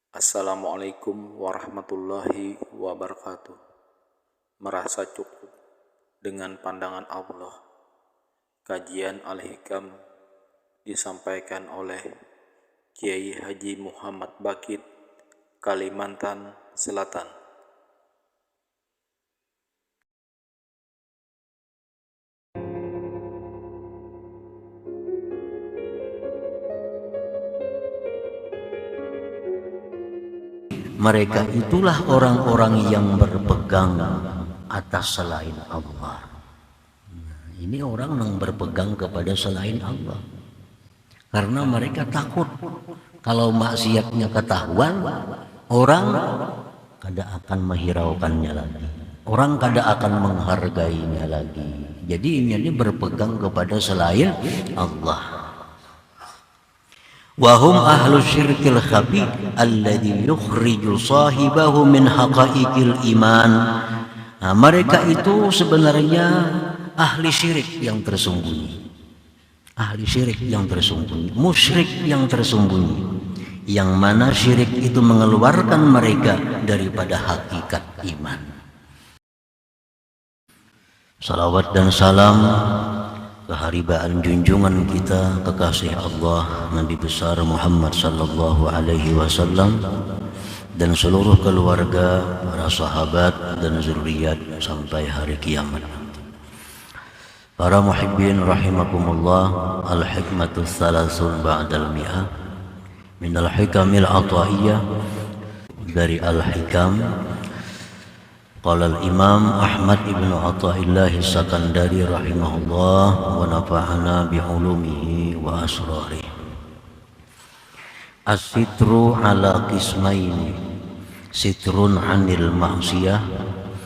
Assalamualaikum warahmatullahi wabarakatuh. Merasa cukup dengan pandangan Allah. Kajian Al-Hikam disampaikan oleh Kiai Haji Muhammad Bakit, Kalimantan Selatan. Mereka itulah orang-orang yang berpegang atas selain Allah. Ini orang yang berpegang kepada selain Allah karena mereka takut kalau maksiatnya ketahuan, orang kada akan menghiraukannya lagi, orang kada akan menghargainya lagi. Jadi ini berpegang kepada selain Allah. Wahum ahlu syirkil khabi alladhi yukhriju sahibahu min haqaiqil iman. Nah, mereka itu sebenarnya ahli syirik yang tersembunyi, ahli syirik yang tersembunyi, musyrik yang tersembunyi, yang mana syirik itu mengeluarkan mereka daripada hakikat iman. Salawat dan salam keharibaan junjungan kita kekasih Allah Nabi besar Muhammad sallallahu alaihi wasallam dan seluruh keluarga, para sahabat dan zuriat sampai hari kiamat. Para muhibbin rahimakumullah, al-hikmatu thalathun ba'dal mi'ah min al-hikamil ataiyah, dari al-hikam. Qala al-Imam Ahmad ibn Athaillah Sakandari rahimahullah wa nafa'ana bi'ulumihi wa asrarihi. As-sitru ala qismaini, sitrun 'anil ma'siyah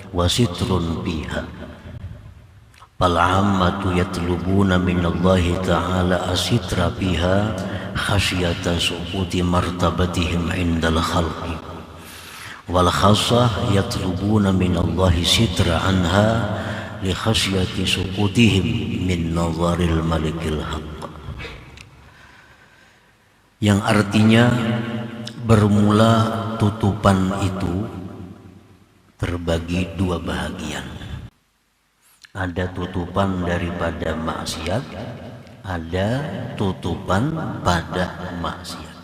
wa sitrun biha. Fal 'ammatu yatlubuna minallahi ta'ala as-sitra biha khasyata suquti martabatihim 'indal khalqi. Wal khassah yatlubuna minallahi sitra anha li khasyati suqutihim min nazaril malikil haqq. Yang artinya bermula tutupan itu terbagi dua bahagian. Ada tutupan daripada maksiat, ada tutupan pada maksiat.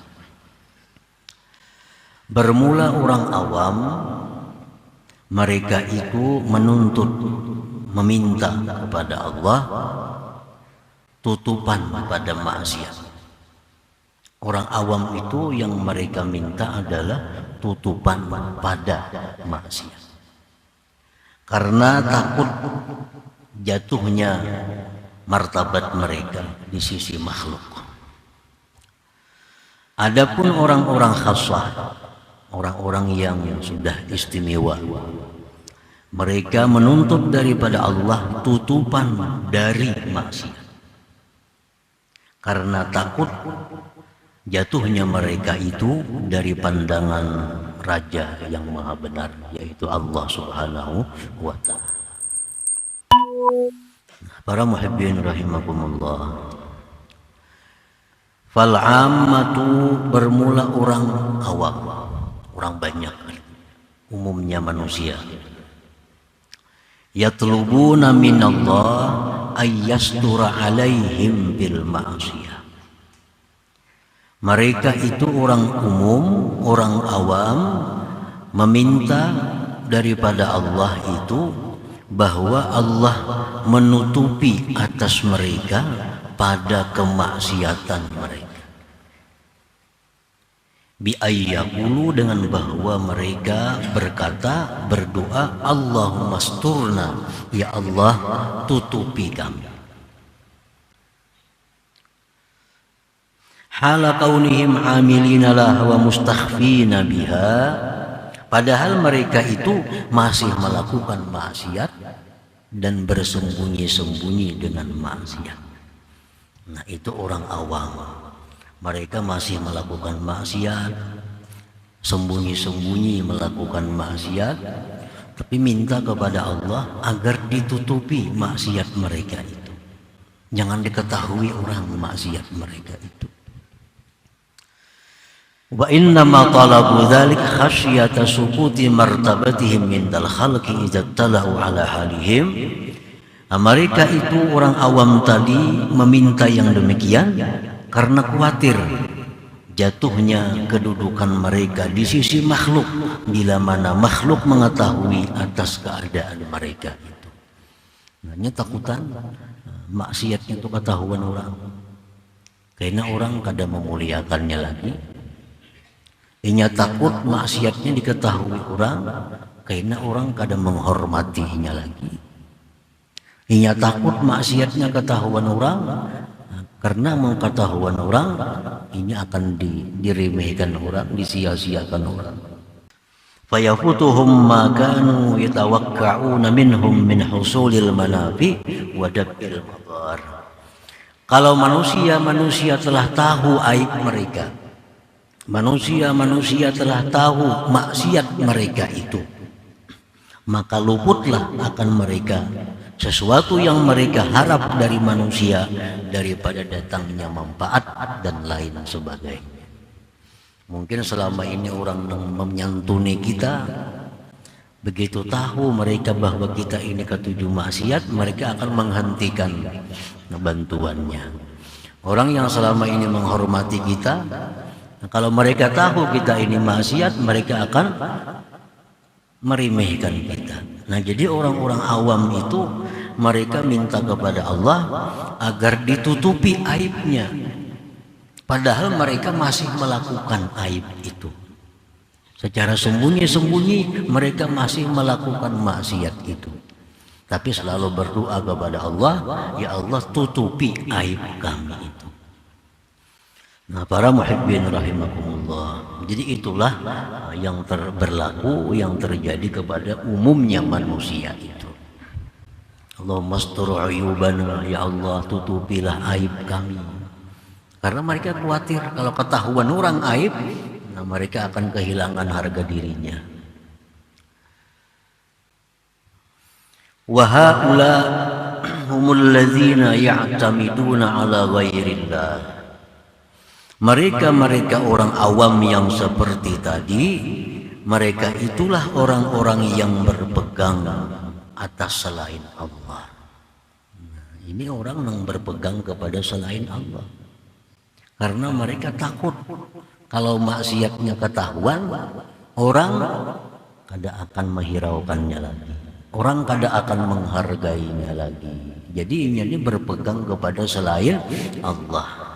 Bermula orang awam, mereka itu menuntut, meminta kepada Allah tutupan pada maksiat. Orang awam itu yang mereka minta adalah tutupan pada maksiat, karena takut jatuhnya martabat mereka di sisi makhluk. Adapun orang-orang khassah, orang-orang yang sudah istimewa, mereka menuntut daripada Allah tutupan dari maksiat, karena takut jatuhnya mereka itu dari pandangan Raja yang Maha Benar, yaitu Allah Subhanahu wa Ta'ala. Para muhibbin rahimakumullah, fal ammatu bermula orang awam, orang banyak, umumnya manusia. Yatlubuna minallah ayyastura alaihim bil ma'siyah. Mereka itu orang umum, orang awam, meminta daripada Allah itu bahwa Allah menutupi atas mereka pada kemaksiatan mereka. Biayyaqulu, dengan bahwa mereka berkata, berdoa, Allahumma asturna, ya Allah tutupi kami. Hala kaunihim amilina laha wa mustakhfina biha, padahal mereka itu masih melakukan maksiat dan bersembunyi-sembunyi dengan maksiat. Nah, itu orang awam. Mereka masih melakukan maksiat, sembunyi-sembunyi melakukan maksiat, tapi minta kepada Allah agar ditutupi maksiat mereka itu. Jangan diketahui orang maksiat mereka itu. Wa innama talabu dzalik khasyata suquti martabatihim mindal khalqi idza talau ala halihim. Mereka itu orang awam tadi meminta yang demikian karena khawatir jatuhnya kedudukan mereka di sisi makhluk bila mana makhluk mengetahui atas keadaan mereka itu. Hanya takutan maksiatnya itu ketahuan orang, karena orang kadang memuliakannya lagi. Inya takut maksiatnya diketahui orang, karena orang kadang menghormatinya lagi. Inya takut maksiatnya ketahuan orang, karena mengetahuan orang ini akan diremehkan orang, disia-siakan orang. Fayafutuhum ma kanu yatawakka'una minhum min husulil manafi wa daf'il madar. Kalau manusia telah tahu aib mereka, manusia telah tahu maksiat mereka itu, maka luputlah akan mereka sesuatu yang mereka harap dari manusia daripada datangnya manfaat dan lain sebagainya. Mungkin selama ini orang menyantuni kita, begitu tahu mereka bahwa kita ini ketujuh maksiat, mereka akan menghentikan bantuannya. Orang yang selama ini menghormati kita, kalau mereka tahu kita ini maksiat, mereka akan meremehkan kita. Nah, jadi orang-orang awam itu mereka minta kepada Allah agar ditutupi aibnya, padahal mereka masih melakukan aib itu. Secara sembunyi-sembunyi mereka masih melakukan maksiat itu, tapi selalu berdoa kepada Allah, ya Allah tutupi aib kami itu. Nah, para muhibbin rahimakumullah, jadi itulah yang berlaku, yang terjadi kepada umumnya manusia itu. Allahumma astur uyubana, ya Allah tutupilah aib kami. Karena mereka khawatir kalau ketahuan orang aib, nah mereka akan kehilangan harga dirinya. Wa haula humul ladzina ya'tamiduna ala ghairillah. Mereka orang awam yang seperti tadi, mereka itulah orang-orang yang berpegang atas selain Allah. Nah, ini orang yang berpegang kepada selain Allah, karena mereka takut kalau maksiatnya ketahuan, orang kada akan menghiraukannya lagi, orang kada akan menghargainya lagi. Jadi ini berpegang kepada selain Allah.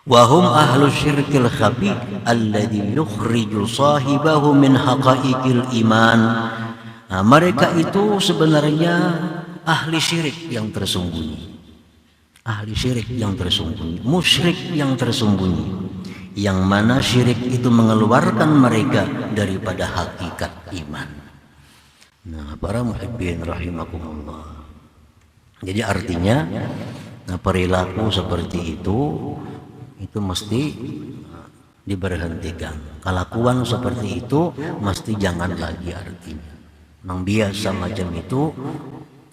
Wahum ahlu syirkil khabi alladhi yukhriju sahibahu min haqaiqil iman. Nah, mereka itu sebenarnya ahli syirik yang tersembunyi, ahli syirik yang tersembunyi, musyrik yang tersembunyi, yang mana syirik itu mengeluarkan mereka daripada hakikat iman. Nah, para muhibbin rahimakumullah, jadi artinya perilaku seperti itu mesti diberhentikan. Kelakuan seperti itu mesti jangan lagi artinya. Yang biasa macam itu,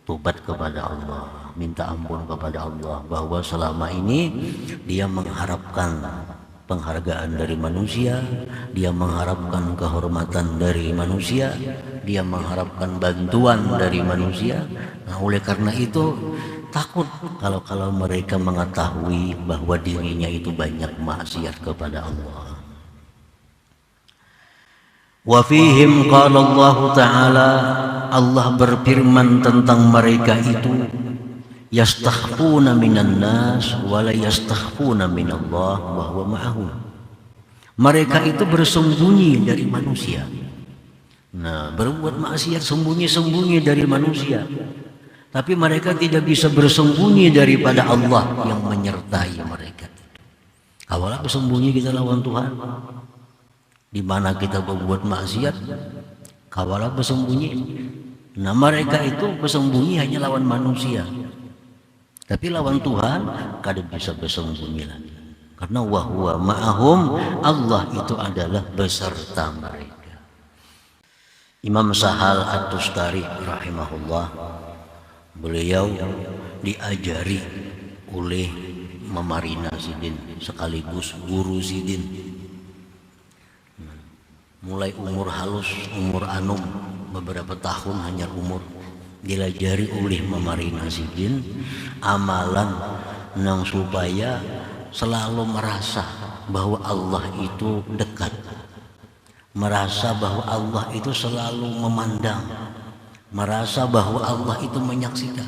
tobat kepada Allah, minta ampun kepada Allah, bahwa selama ini dia mengharapkan penghargaan dari manusia, dia mengharapkan kehormatan dari manusia, dia mengharapkan bantuan dari manusia. Nah, oleh karena itu takut kalau mereka mengetahui bahwa dirinya itu banyak maksiat kepada Allah. Wa fihim qala Allah Ta'ala, Allah berfirman tentang mereka itu, yastakhfuna minan nas wa la yastakhfuna minallah wa huwa ma'ahum. Mereka itu bersembunyi dari manusia. Nah, berbuat maksiat sembunyi-sembunyi dari manusia, tapi mereka tidak bisa bersembunyi daripada Allah yang menyertai mereka. Kawalah bersembunyi kita lawan Tuhan, di mana kita berbuat maksiat, kawalah bersembunyi. Nah, mereka itu bersembunyi hanya lawan manusia, tapi lawan Tuhan kada bisa bersembunyi lagi, karena wahwa ma'ahum, Allah itu adalah beserta mereka. Imam Sahal At-Tustari rahimahullah, beliau diajari oleh memarina Sidin sekaligus guru Sidin. Mulai umur halus, umur anum, beberapa tahun hanya umur, dilajari oleh memarina Sidin amalan nang supaya selalu merasa bahwa Allah itu dekat, merasa bahwa Allah itu selalu memandang, merasa bahwa Allah itu menyaksikan.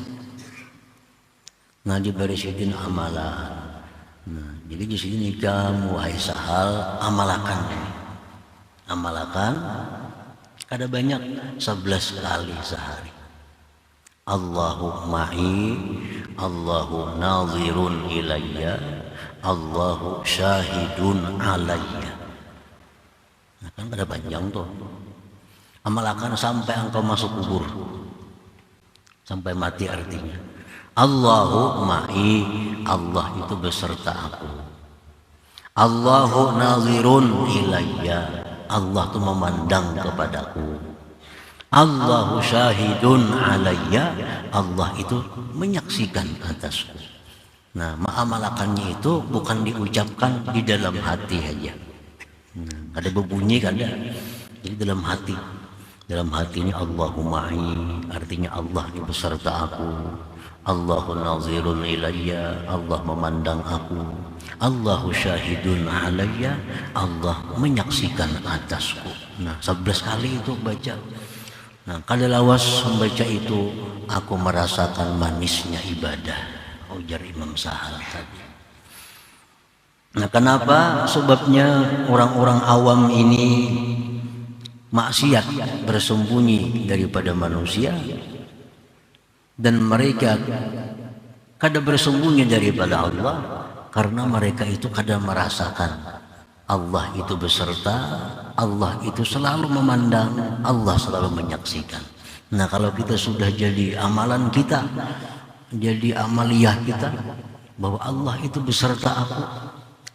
Nah, diberi Sidin amalan. Nah, jadi di sini kamu wahai sahal amalakan, amalakan. Ada banyak 11 kali sehari. Allahu ma'i, Allahu nazirun ilayya, Allahu syahidun alayya. Nah, kan ada panjang tuh. Amalkan sampai engkau masuk kubur, sampai mati artinya. Allahu ma'i, Allah itu beserta aku. Allahu nazirun ilayya, Allah itu memandang kepadaku. Allahu syahidun alayya, Allah itu menyaksikan atasku. Nah, ma'amalakannya itu bukan diucapkan di dalam hati aja. Nah, ada berbunyi kan ada. Jadi dalam hati. Dalam hati ini Allahu ma'i, artinya Allah itu beserta aku. Allahu nazirun ilayya, Allah memandang aku. Allahu syahidun alayya, Allah menyaksikan atasku. Nah, 11 kali itu baca. Nah, kada lawas membaca itu aku merasakan manisnya ibadah, ujar Imam Sahal tadi. Nah, kenapa? Sebabnya orang-orang awam ini maksiat bersembunyi daripada manusia, dan mereka kada bersembunyi daripada Allah karena mereka itu kada merasakan Allah itu beserta, Allah itu selalu memandang, Allah selalu menyaksikan. Nah, kalau kita sudah jadi amalan kita, jadi amaliyah kita, bahwa Allah itu beserta aku,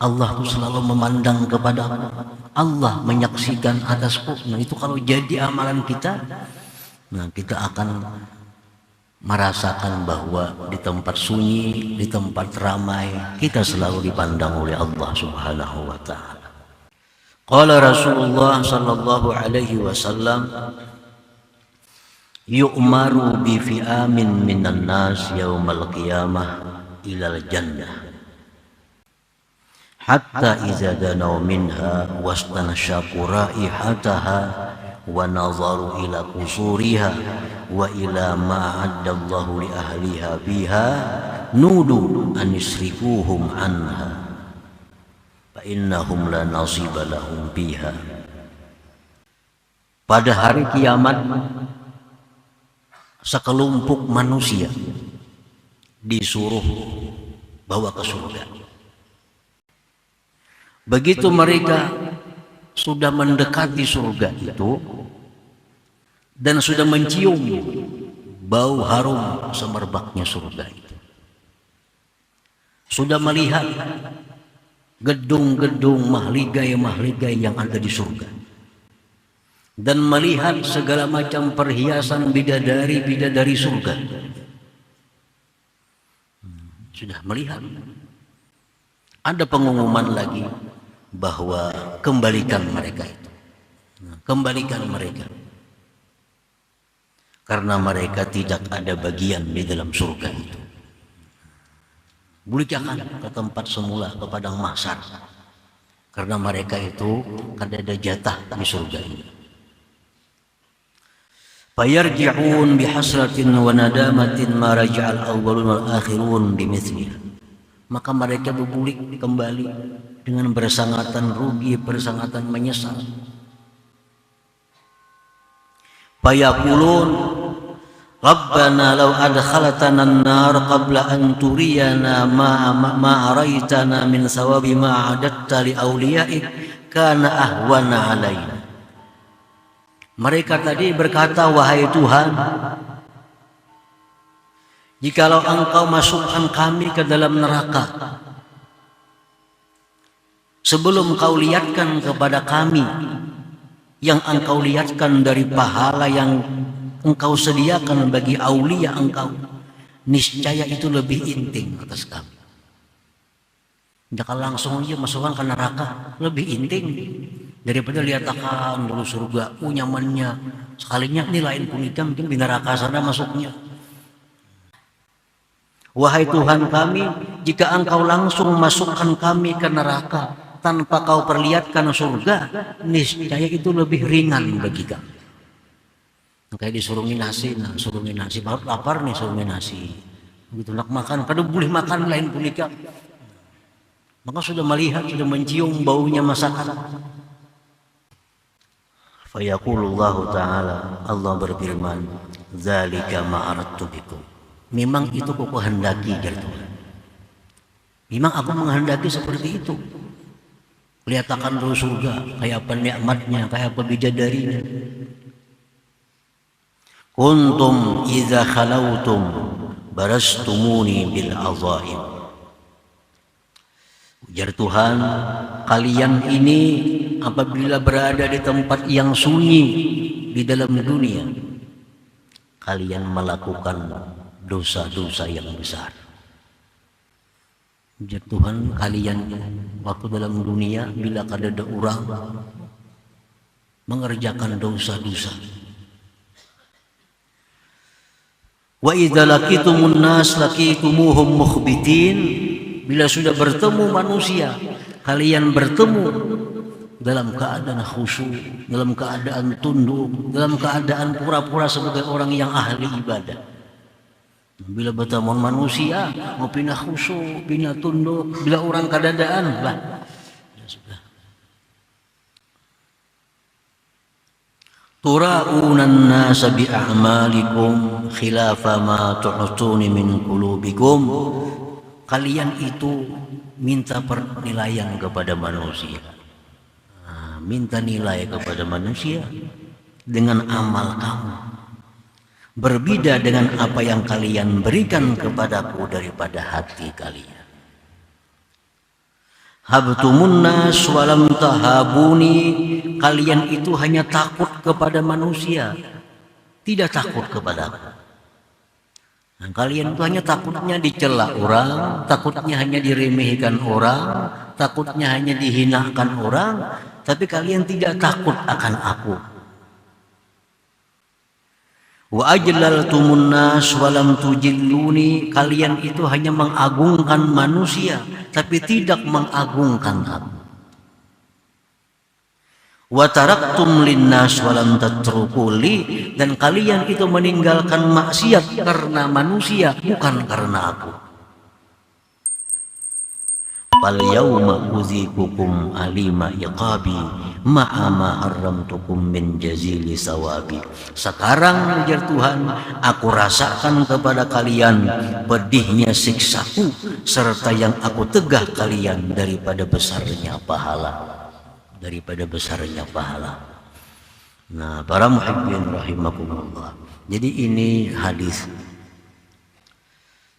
Allah itu selalu memandang kepada aku, Allah menyaksikan atasku. Nah, itu kalau jadi amalan kita, nah kita akan merasakan bahwa di tempat sunyi, di tempat ramai, kita selalu dipandang oleh Allah Subhanahu wa ta'ala. Qala Rasulullah sallallahu alaihi wasallam, yu'maru bi fi'amin minan nas yaumal qiyamah ilal jannah hatta iza danaw minha wastanashaku raihataha wa nazaru ila qusuriha wa ila ma addallahu li ahliha biha nudu an yusrifuhum anha fa innahum la nasiba lahum biha. Pada hari kiamat sekelompok manusia disuruh bawa ke surga. Begitu mereka sudah mendekati surga itu dan sudah mencium bau harum semerbaknya surga itu, sudah melihat gedung-gedung mahligai-mahligai yang ada di surga, dan melihat segala macam perhiasan bidadari-bidadari surga, sudah melihat, ada pengumuman lagi bahwa kembalikan mereka itu, kembalikan mereka, karena mereka tidak ada bagian di dalam surga itu. Balikan ke tempat semula, ke padang mahsyar, karena mereka itu kan ada jatah di surga ini. Fayarji'un bihasratin wa nadamatin ma raja'al awwalun wal akhirun bimithliha. Maka mereka berbulik kembali dengan bersangatan rugi, bersangatan menyesal. Fayaqulun Rabbana law adkhalatana an-nar qabla an turiyana ma araitana min sawabi ma adatta li awliya'ik kana ahwana alaina. Mereka tadi berkata, wahai Tuhan, jikalau Engkau masukkan kami ke dalam neraka sebelum Kau lihatkan kepada kami yang Engkau lihatkan dari pahala yang Engkau sediakan bagi aulia Engkau, niscaya itu lebih intim atas kami. Jangan langsung aja masukkan ke neraka, lebih inting daripada lihat akan dulu surga, nyamannya. Sekalinya ini lain punita mungkin di neraka sana masuknya. Wahai Tuhan kami, jika Engkau langsung masukkan kami ke neraka tanpa Kau perlihatkan surga, niscaya itu lebih ringan bagi kami. Kayak disuruh nasi, lapar nih suruh nasi. Begitu nak makan, kada boleh makan lain punita. Maka sudah melihat, sudah mencium baunya masakan. Fayaqulullahu ta'ala, Allah berfirman, "Dzalika ma aradtu bikum." Memang itu aku kehendaki dari Tuhan. Memang aku menghendaki seperti itu. Lihat akan dulu surga, kayak apa nikmatnya, kayak apa bidadarinya. Kuntum idza khalautum barastumuni bil azaim. Ujar Tuhan, kalian ini apabila berada di tempat yang sunyi di dalam dunia, kalian melakukan dosa-dosa yang besar. Ujar Tuhan, kalian waktu dalam dunia bila ada orang mengerjakan dosa-dosa. Wa idza laqitumun nas laqitumuhum mukhbitin. Bila sudah bertemu manusia, kalian bertemu dalam keadaan khusyuk, dalam keadaan tunduk, dalam keadaan pura-pura sebagai orang yang ahli ibadah. Bila bertemu manusia, mau pindah khusyuk, pindah tunduk, bila orang kadadaan, lah, ya sudah. Tura'unan nasa bi'a'malikum khilafa ma tu'tuni min qulubikum. Kalian itu minta penilaian kepada manusia, minta nilai kepada manusia dengan amal kamu, berbeda dengan apa yang kalian berikan kepadaku daripada hati kalian. Habtumun nas walam tahabuni. Kalian itu hanya takut kepada manusia, tidak takut kepadaku. Nah, kalian itu hanya takutnya dicela orang, takutnya hanya diremehkan orang, takutnya hanya dihinakan orang, tapi kalian tidak takut akan aku. Wa ajlaltumun nas walam tujilluni. Kalian itu hanya mengagungkan manusia, tapi tidak mengagungkan aku. Wa taraktum linnas walam tatrukuli. Dan kalian itu meninggalkan maksiat karena manusia, bukan karena aku. Fal yauma uziqukum alima iqabi ma'a ma haramtukum min jazili sawabi. Sekarang ujar Tuhan, aku rasakan kepada kalian pedihnya siksaku serta yang aku tegah kalian daripada besarnya pahala. Nah, para muhibbin rahimakumullah. Jadi ini hadis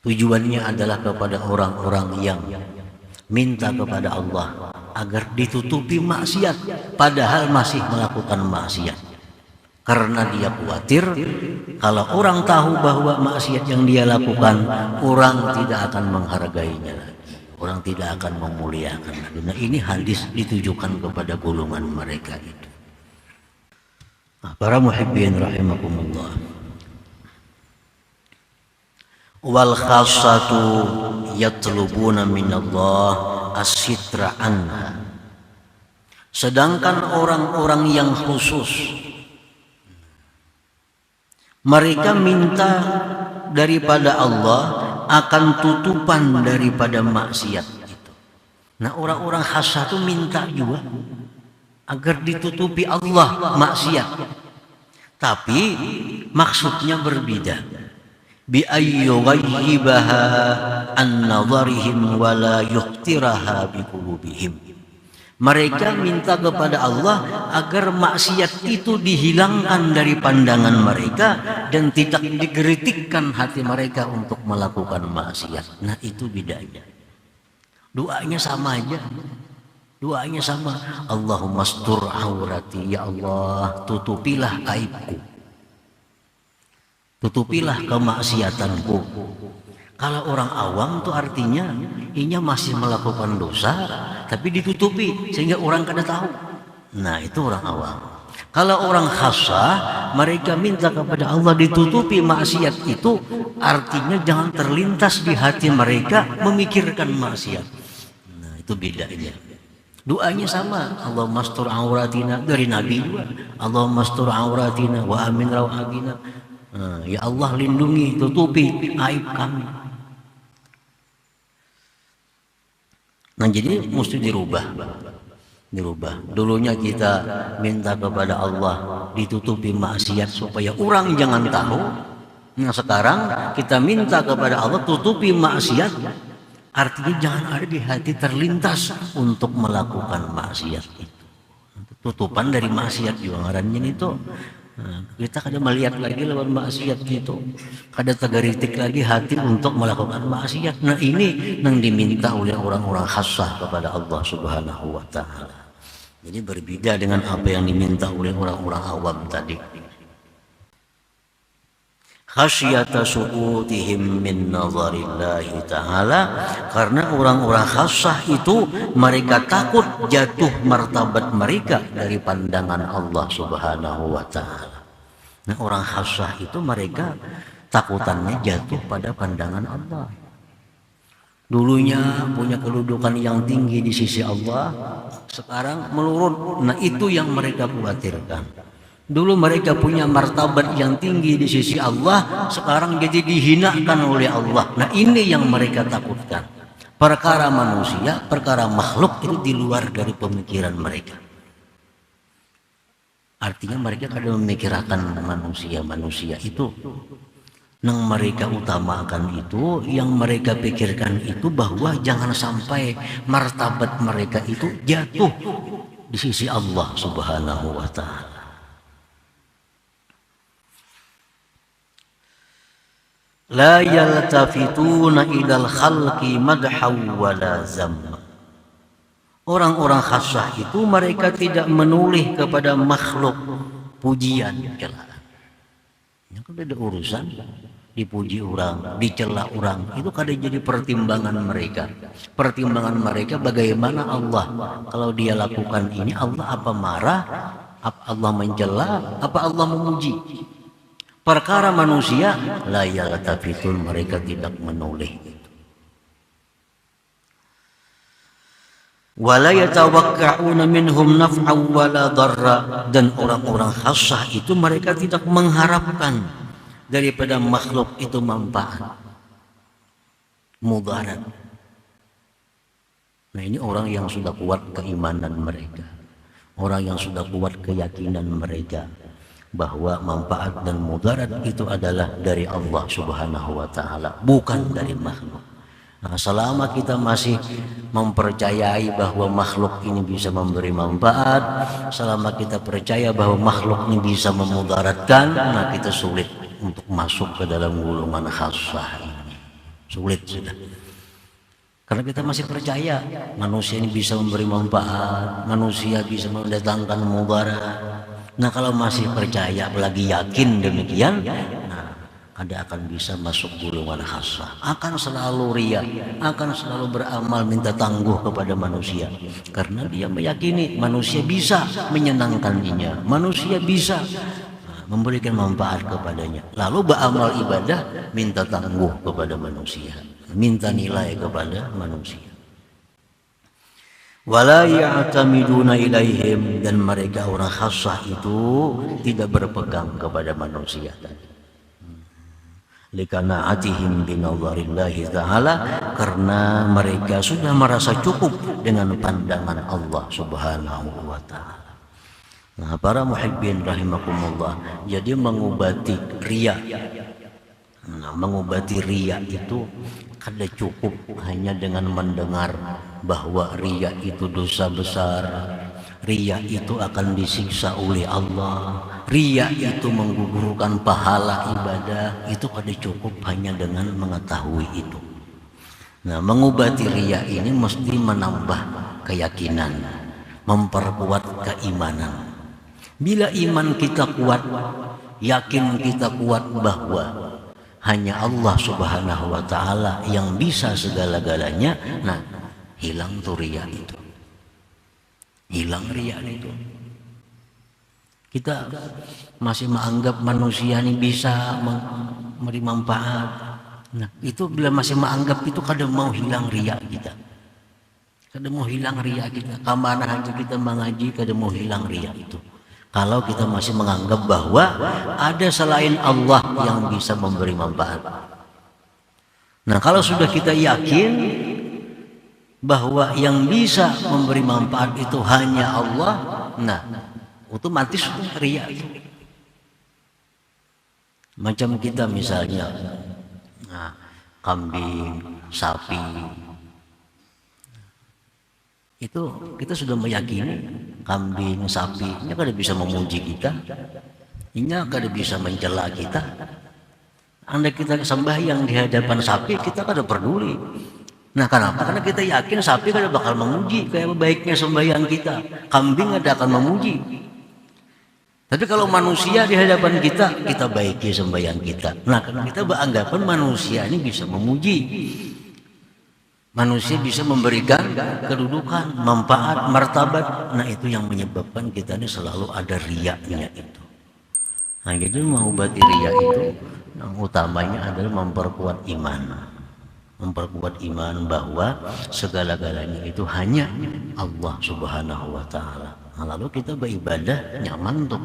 tujuannya adalah kepada orang-orang yang minta kepada Allah agar ditutupi maksiat padahal masih melakukan maksiat, karena dia khawatir kalau orang tahu bahwa maksiat yang dia lakukan, orang tidak akan menghargainya lagi, orang tidak akan memuliakan lagi. Nah, ini hadis ditujukan kepada golongan mereka itu. Nah, para muhibbin rahimakumullah. Wal khassatu yatlubuna minallah as-sitra anha. Sedangkan orang-orang yang khusus, mereka minta daripada Allah akan tutupan daripada maksiat itu. Nah, orang-orang khasah itu minta juga agar ditutupi Allah maksiat, tapi maksudnya berbeda. Bi ayyughayyibaha an nadharihim wa la yuqtiraha bi qulubihim. Mereka minta kepada Allah agar maksiat itu dihilangkan dari pandangan mereka dan tidak digeritikkan hati mereka untuk melakukan maksiat. Nah, itu bedanya. Doanya sama aja. Doanya sama. Allahumma astur aurati, ya Allah, tutupilah aibku. Tutupilah kemaksiatanku. Kalau orang awam tuh artinya inya masih melakukan dosa tapi ditutupi sehingga orang kada tahu. Nah, itu orang awam. Kalau orang khasyah, mereka minta kepada Allah ditutupi maksiat itu, artinya jangan terlintas di hati mereka memikirkan maksiat. Nah, itu bedanya. Doanya sama, Allahumma astur auratina, dari Nabi juga. Allahumma astur auratina wa amin rawabina. Nah, ya Allah lindungi, tutupi aib kami. Nah, jadi mesti dirubah. Dulunya kita minta kepada Allah ditutupi maksiat supaya orang jangan tahu. Nah, sekarang kita minta kepada Allah tutupi maksiat, artinya jangan ada di hati terlintas untuk melakukan maksiat itu. Tutupan dari maksiat juga ngarannya itu. Nah, kita kada melihat lagi lawan maksiat itu, kada tegaritik lagi hati untuk melakukan maksiat. Nah, ini yang diminta oleh orang-orang khasyah kepada Allah Subhanahu wa Ta'ala. Jadi berbeda dengan apa yang diminta oleh orang-orang awam tadi. Khasyata su'utihim min nazarillahi ta'ala, karena orang-orang khasyah itu mereka takut jatuh martabat mereka dari pandangan Allah Subhanahu wa Ta'ala. Nah, orang khasyah itu mereka takutannya jatuh pada pandangan Allah. Dulunya punya kedudukan yang tinggi di sisi Allah, sekarang menurun. Nah, itu yang mereka khawatirkan. Dulu mereka punya martabat yang tinggi di sisi Allah, sekarang jadi dihinakan oleh Allah. Nah, ini yang mereka takutkan. Perkara manusia, perkara makhluk itu di luar dari pemikiran mereka. Artinya mereka kadang memikirkan manusia itu. Yang mereka utamakan itu, yang mereka pikirkan itu bahwa jangan sampai martabat mereka itu jatuh di sisi Allah Subhanahu wa Ta'ala. La yaltafituna ilal khalqi madhaw wala zamma. Orang-orang khasyah itu mereka tidak menoleh kepada makhluk pujian, celaan. Ini kan ada urusan dipuji orang, dicela orang, itu kada jadi pertimbangan mereka. Pertimbangan mereka bagaimana Allah, kalau dia lakukan ini Allah apa marah, apa Allah mencela, apa Allah memuji. Perkara manusia la yaltafitun, mereka tidak menoleh itu. Wala yatawakka'una minhum naf'an wala darra, dan orang-orang khasyah itu mereka tidak mengharapkan daripada makhluk itu manfaat mudarat. Nah, ini orang yang sudah kuat keimanan mereka, orang yang sudah kuat keyakinan mereka bahwa manfaat dan mudarat itu adalah dari Allah Subhanahu wa Ta'ala, bukan dari makhluk. Nah, selama kita masih mempercayai bahwa makhluk ini bisa memberi manfaat, selama kita percaya bahwa makhluk ini bisa memudaratkan, nah kita sulit untuk masuk ke dalam golongan khasyah ini. Sulit sudah. Karena kita masih percaya manusia ini bisa memberi manfaat, manusia bisa mendatangkan mudarat. Nah, kalau masih percaya apalagi yakin demikian, nah Anda akan bisa masuk golongan khasyah. Akan selalu riya, akan selalu beramal minta tangguh kepada manusia, karena dia meyakini manusia bisa menyenangkannya, manusia bisa memberikan manfaat kepadanya. Lalu beramal ibadah minta tangguh kepada manusia, minta nilai kepada manusia. Wala ya'tamiduna ilaihim, dan mereka orang khasyah itu tidak berpegang kepada manusia tadi. Likana'atihim binadharillahi ta'ala, karena mereka sudah merasa cukup dengan pandangan Allah Subhanahu wa Ta'ala. Nah, para muhibbin rahimakumullah, jadi mengobati riya. Nah, mengobati riya itu kada cukup hanya dengan mendengar bahwa riya itu dosa besar, riya itu akan disiksa oleh Allah, riya itu menggugurkan pahala ibadah, itu kada cukup hanya dengan mengetahui itu. Nah, mengobati riya ini mesti menambah keyakinan, memperkuat keimanan. Bila iman kita kuat, yakin kita kuat bahwa hanya Allah Subhanahu wa Ta'ala yang bisa segala-galanya, nah hilang tuh riya itu, hilang riya itu. Kita masih menganggap manusia ini bisa memberi manfaat. Nah itu bila masih menganggap itu, kadang mau hilang riya kita, kadang mau hilang riya kita. Kemana aja kita mengaji, kadang mau hilang riya itu. Kalau kita masih menganggap bahwa ada selain Allah yang bisa memberi manfaat. Nah kalau sudah kita yakin bahwa yang bisa memberi manfaat itu hanya Allah, nah otomatis riya. Macam kita misalnya kambing, sapi, itu kita sudah meyakini kambing, sapi ini kada bisa memuji kita, ini kada bisa mencela kita. Andai kita sembahyang di hadapan sapi, kita kada peduli. Nah kenapa? Karena kita yakin sapi kada bakal memuji kayak baiknya sembahyang kita, kambing kada akan memuji. Tapi kalau manusia di hadapan kita, kita baiki sembahyang kita. Nah kita beranggapan manusia ini bisa memuji, manusia bisa memberikan kedudukan, manfaat, martabat. Nah itu yang menyebabkan kita ini selalu ada riyanya itu. Nah jadi mengobati riya itu yang utamanya adalah memperkuat iman, memperkuat iman bahwa segala-galanya itu hanya Allah Subhanahu wa Ta'ala. Nah, lalu kita beribadah nyaman untuk